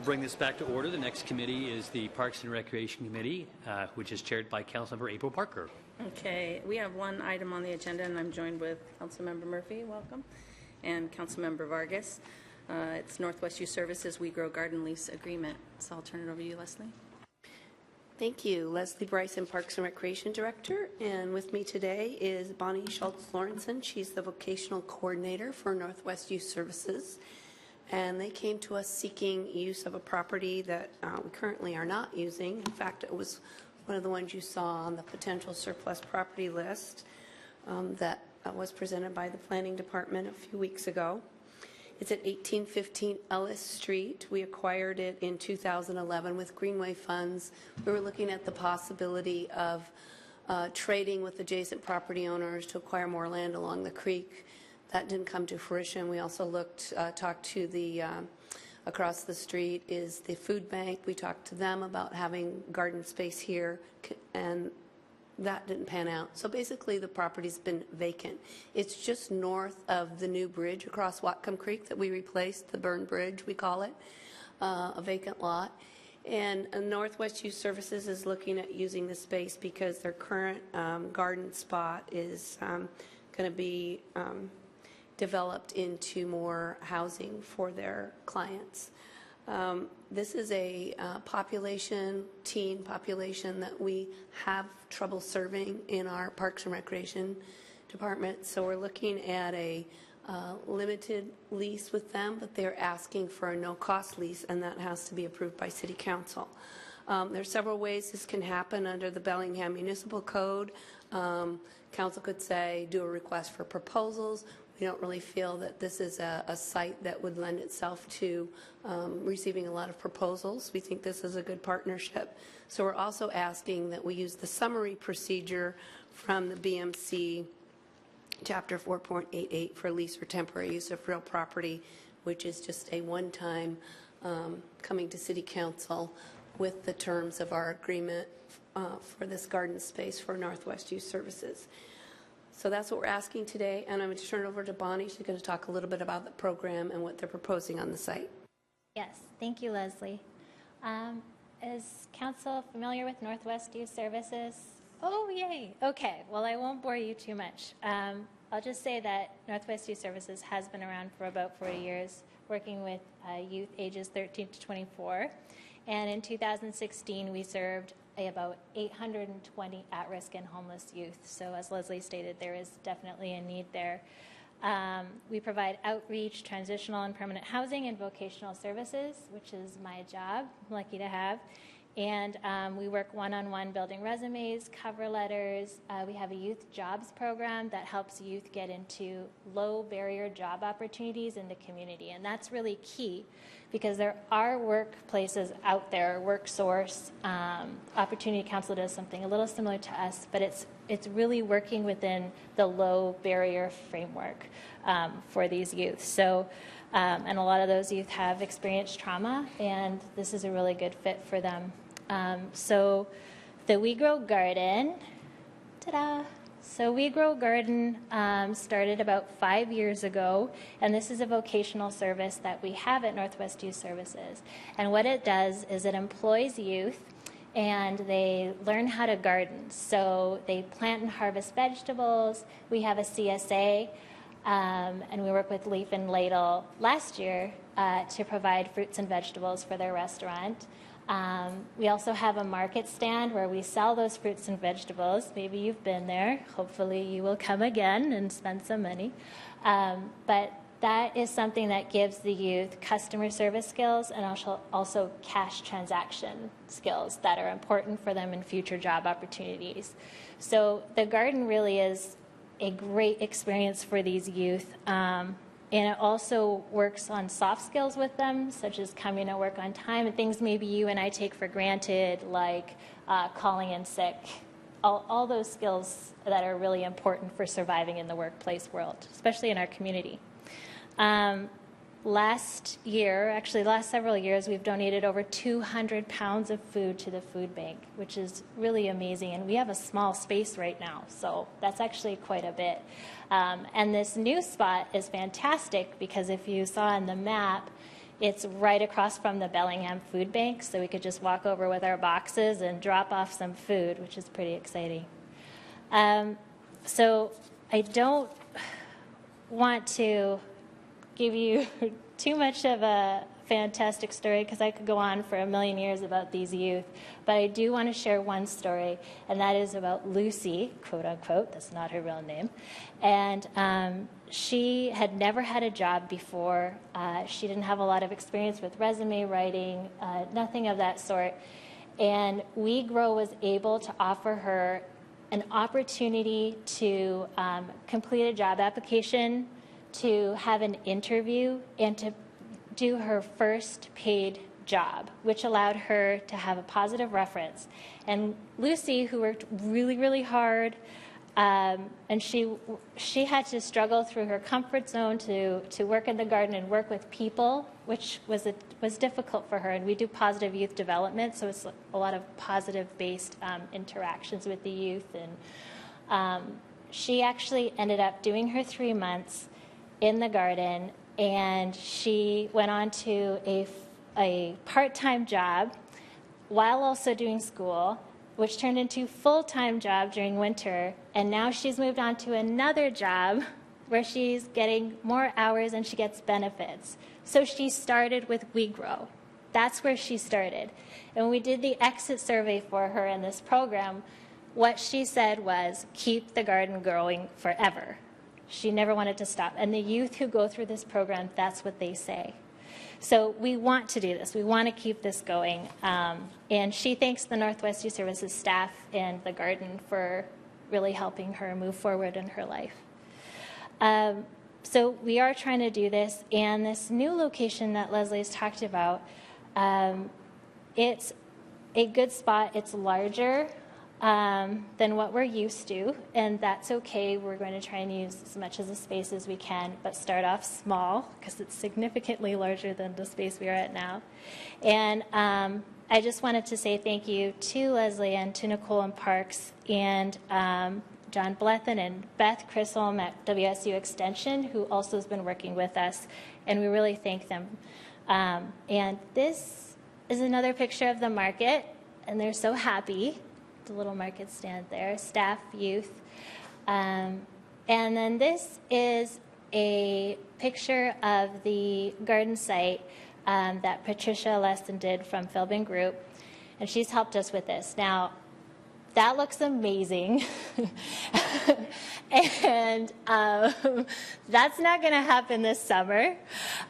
bring this back to order. The next committee is the Parks and Recreation Committee, which is chaired by Councilmember April Parker. Okay, we have one item on the agenda, and I'm joined with Councilmember Murphy, welcome, and Councilmember Vargas. It's Northwest Youth Services We Grow Garden Lease Agreement. So I'll turn it over to you, Leslie. Thank you. Leslie Bryson, Parks and Recreation Director, and with me today is Bonnie Schultz-Lawrenson. She's the Vocational Coordinator for Northwest Youth Services, and they came to us seeking use of a property that we currently are not using. In fact, it was one of the ones you saw on the potential surplus property list that was presented by the Planning Department a few weeks ago. It's at 1815 Ellis Street. We acquired it in 2011 with Greenway funds. We were looking at the possibility of trading with adjacent property owners to acquire more land along the creek. That didn't come to fruition. We also talked to the, across the street is the food bank. We talked to them about having garden space here, and that didn't pan out. So basically the property's been vacant. It's just north of the new bridge across Whatcom Creek that we replaced, the Burn Bridge we call it, a vacant lot. And Northwest Youth Services is looking at using the space because their current garden spot is going to be developed into more housing for their clients. This is a teen population that we have trouble serving in our Parks and Recreation Department. So we're looking at a limited lease with them, but they're asking for a no-cost lease, and that has to be approved by City Council. There are several ways this can happen under the Bellingham Municipal Code. Council could say, do a request for proposals. We don't really feel that this is a site that would lend itself to receiving a lot of proposals. We think this is a good partnership. So we're also asking that we use the summary procedure from the BMC Chapter 4.88 for lease or temporary use of real property, which is just a one-time coming to City Council with the terms of our agreement for this garden space for Northwest Youth Services. So that's what we're asking today, and I'm going to turn it over to Bonnie. She's going to talk a little bit about the program and what they're proposing on the site. Yes, thank you, Leslie. Is Council familiar with Northwest Youth Services? Oh, yay. Okay, well, I won't bore you too much. I'll just say that Northwest Youth Services has been around for about 40 years, working with youth ages 13 to 24. And in 2016, we served about 820 at-risk and homeless youth. So as Leslie stated, there is definitely a need there. We provide outreach, transitional and permanent housing, and vocational services, which is my job, I'm lucky to have. And we work one-on-one building resumes, cover letters. We have a youth jobs program that helps youth get into low-barrier job opportunities in the community. And that's really key because there are workplaces out there, WorkSource, Opportunity Council does something a little similar to us, but it's really working within the low-barrier framework for these youth. So, and a lot of those youth have experienced trauma, and this is a really good fit for them. So the We Grow Garden, ta-da! So We Grow Garden started about 5 years ago, and this is a vocational service that we have at Northwest Youth Services. And what it does is it employs youth, and they learn how to garden. So they plant and harvest vegetables. We have a CSA, and we work with Leaf and Ladle last year to provide fruits and vegetables for their restaurant. We also have a market stand where we sell those fruits and vegetables. Maybe you've been there. Hopefully you will come again and spend some money. But that is something that gives the youth customer service skills and also cash transaction skills that are important for them in future job opportunities. So the garden really is a great experience for these youth. And it also works on soft skills with them, such as coming to work on time and things maybe you and I take for granted, like calling in sick. All those skills that are really important for surviving in the workplace world, especially in our community. Last several years, we've donated over 200 pounds of food to the food bank, which is really amazing. And we have a small space right now, so that's actually quite a bit. And this new spot is fantastic because if you saw on the map, It's right across from the Bellingham Food Bank, so we could just walk over with our boxes and drop off some food, which is pretty exciting. So I don't want to give you too much of a fantastic story because I could go on for a million years about these youth, but I do want to share one story, and that is about Lucy, quote unquote, that's not her real name, and she had never had a job before. She didn't have a lot of experience with resume writing, nothing of that sort, and We Grow was able to offer her an opportunity to complete a job application, to have an interview, and to do her first paid job, which allowed her to have a positive reference. And Lucy, who worked really, really hard, and she had to struggle through her comfort zone to work in the garden and work with people, which was difficult for her. And we do positive youth development, so it's a lot of positive-based interactions with the youth. And she actually ended up doing her 3 months in the garden, and she went on to a part-time job while also doing school, which turned into a full-time job during winter, and now she's moved on to another job where she's getting more hours and she gets benefits. So she started with We Grow. That's where she started. And when we did the exit survey for her in this program, what she said was, keep the garden growing forever. She never wanted to stop. And the youth who go through this program, that's what they say. So we want to do this. We want to keep this going. And she thanks the Northwest Youth Services staff and the garden for really helping her move forward in her life. So we are trying to do this. And this new location that Leslie's talked about, it's a good spot. It's larger than what we're used to, and that's okay. We're going to try and use as much of the space as we can, but start off small because it's significantly larger than the space we are at now. And I just wanted to say thank you to Leslie and to Nicole and Parks and John Blethen and Beth Chisholm at WSU Extension, who also has been working with us, and we really thank them. And this is another picture of the market, and they're so happy. The little market stand there, staff, youth. And then this is a picture of the garden site that Patricia Lesson did from Philbin Group, and she's helped us with this. Now, that looks amazing, and that's not going to happen this summer,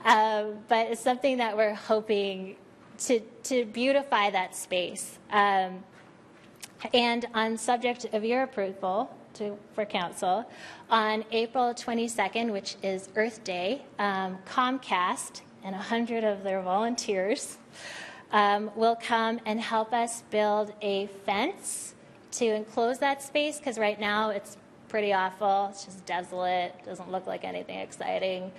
but it's something that we're hoping to beautify that space. And on subject of your approval for council, on April 22nd, which is Earth Day, Comcast and 100 of their volunteers will come and help us build a fence to enclose that space, because right now it's pretty awful. It's just desolate, doesn't look like anything exciting.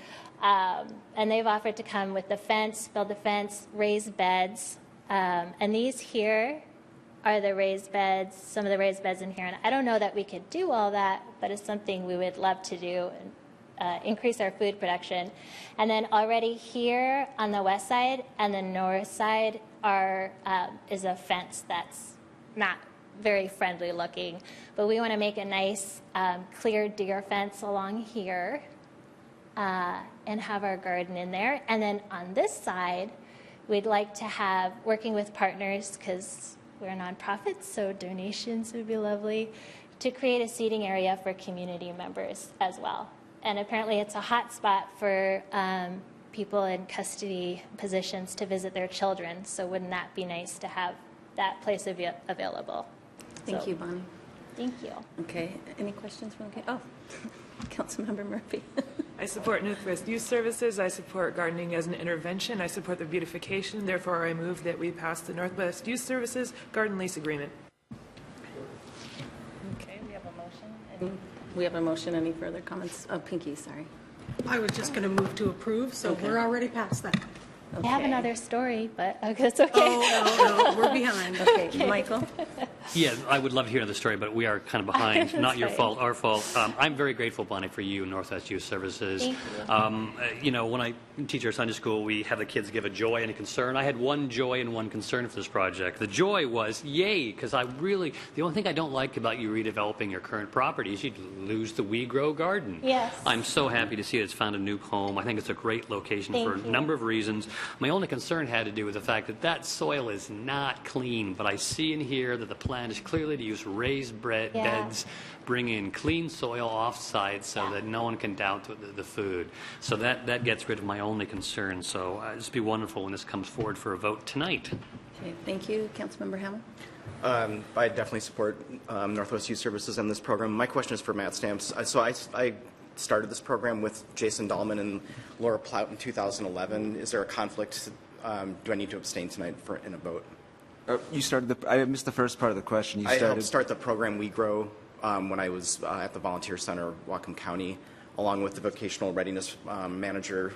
And they've offered to come with the fence, build the fence, raise beds. And these here are the raised beds, some of the raised beds in here. And I don't know that we could do all that, but it's something we would love to do and increase our food production. And then already here on the west side and the north side is a fence that's not very friendly looking. But we want to make a nice clear deer fence along here and have our garden in there. And then on this side, we'd like to have, working with partners, because we're a nonprofit, so donations would be lovely, to create a seating area for community members as well. And apparently it's a hot spot for people in custody positions to visit their children, so wouldn't that be nice to have that place available? Thank you, Bonnie. Thank you. Okay, any questions from the, Councilmember Murphy. I support Northwest Youth Services. I support gardening as an intervention. I support the beautification. Therefore, I move that we pass the Northwest Youth Services garden lease agreement. Okay, we have a motion. We have a motion. Any further comments? Oh, Pinky, sorry. I was just going to move to approve, so we're already past that. I have another story, but it's okay. Oh, no, we're behind. Okay, Michael? Yeah, I would love to hear the story, but we are kind of behind. That's Not your fine. fault, our fault. I'm very grateful, Bonnie, for you, Northwest Youth Services. Thank you. You know, when I teach our Sunday school, we have the kids give a joy and a concern. I had one joy and one concern for this project. The joy was, yay, because the only thing I don't like about you redeveloping your current property is you'd lose the We Grow garden. Yes. I'm so happy to see it's found a new home. I think it's a great location for Thank a you. number of reasons. My only concern had to do with the fact that soil is not clean, but I see in here that the plan is clearly to use raised beds, bring in clean soil off-site so that no one can doubt the food. So that gets rid of my only concern. So it'd just be wonderful when this comes forward for a vote tonight. Okay, thank you. Councilmember Hamel? I definitely support Northwest Youth Services and this program. My question is for Matt Stamps. So I started this program with Jason Dahlman and Laura Plout in 2011. Is there a conflict? Do I need to abstain tonight in a vote? You started I missed the first part of the question. You I started. helped start the program We Grow when I was at the Volunteer Center, Whatcom County, along with the vocational readiness manager,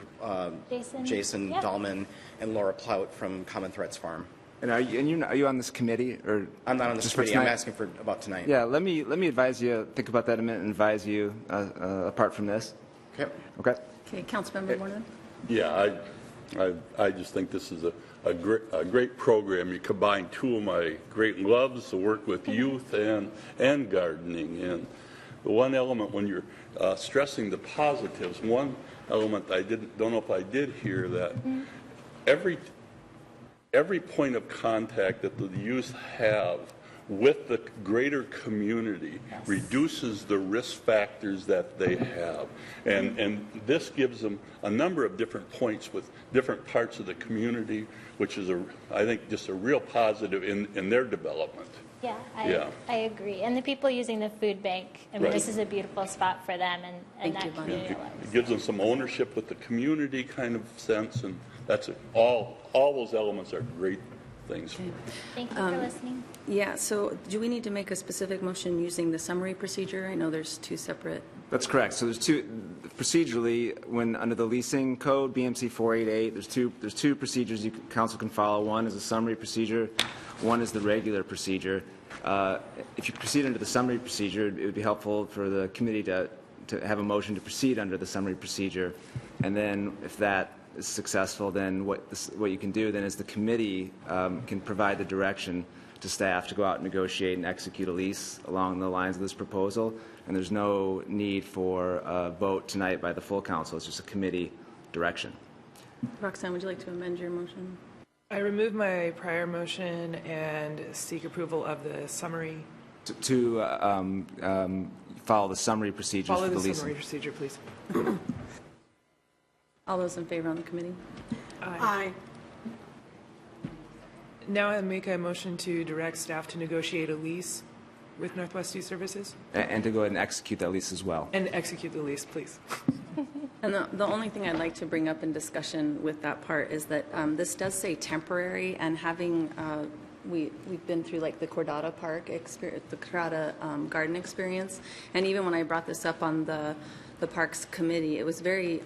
Jason Yep. Dahlman, and Laura Plout from Common Threads Farm. And are you on this committee or? I'm not on this just for committee. I'm tonight? asking about tonight. Yeah, let me advise you. Think about that a minute and advise you apart from this. Okay. Okay. Okay, Councilmember Moorman? Yeah, I just think this is a great program. You combine two of my great loves, to work with youth and gardening. And the one element when you're stressing the positives, one element I don't know if I did hear that every point of contact that the youth have with the greater community reduces the risk factors that they have. And this gives them a number of different points with different parts of the community, which is, I think, just a real positive in their development. Yeah, Yeah. I agree. And the people using the food bank, I mean, Right. this is a beautiful spot for them and Thank you, that Bonnie. community It lives. gives them some ownership with the community kind of sense, and that's it. All those elements are great things. Thank you for listening. Yeah, so do we need to make a specific motion using the summary procedure? I know there's two separate. That's correct. So there's two procedurally when under the leasing code BMC 488. There's two procedures council can follow. One is a summary procedure. One is the regular procedure. If you proceed under the summary procedure, it would be helpful for the committee to have a motion to proceed under the summary procedure, and then if that is successful, then what you can do then is the committee can provide the direction to staff to go out and negotiate and execute a lease along the lines of this proposal. And there's no need for a vote tonight by the full council. It's just a committee direction. Roxanne, would you like to amend your motion? I remove my prior motion and seek approval of the summary. To follow the summary procedures Follow for the the leasing. summary procedure, please. All those in favor on the committee? Aye. Now I make a motion to direct staff to negotiate a lease with Northwest Youth Services And to go ahead and execute that lease as well. and execute the lease, please. And the only thing I'd like to bring up in discussion with that part is that this does say temporary, and having, we've been through like the Cordata Park experience, the Cordata Garden experience, and even when I brought this up on the Parks Committee, it was very,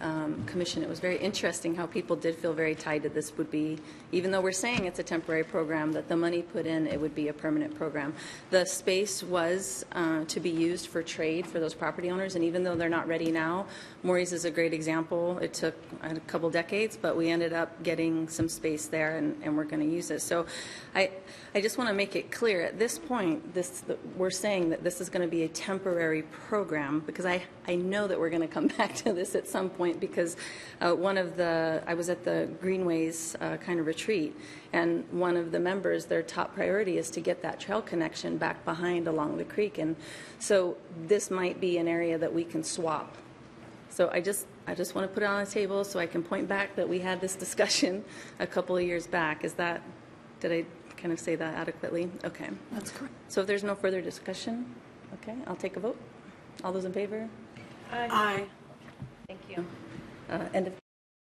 Commission, it was very interesting how people did feel very tied to this would be, even though we're saying it's a temporary program, that the money put in, it would be a permanent program. The space was to be used for trade for those property owners, and even though they're not ready now, Maury's is a great example. It took a couple decades, but we ended up getting some space there, and we're going to use it. So I just want to make it clear, at this point, we're saying that this is going to be a temporary program, because I know that we're going to come back to this at some point, because I was at the Greenways kind of retreat, and one of the members, their top priority is to get that trail connection back behind along the creek, and so this might be an area that we can swap. So I just want to put it on the table so I can point back that we had this discussion a couple of years back. Did I kind of say that adequately? Okay. That's correct. So if there's no further discussion, okay, I'll take a vote. All those in favor? Aye. Thank you. End of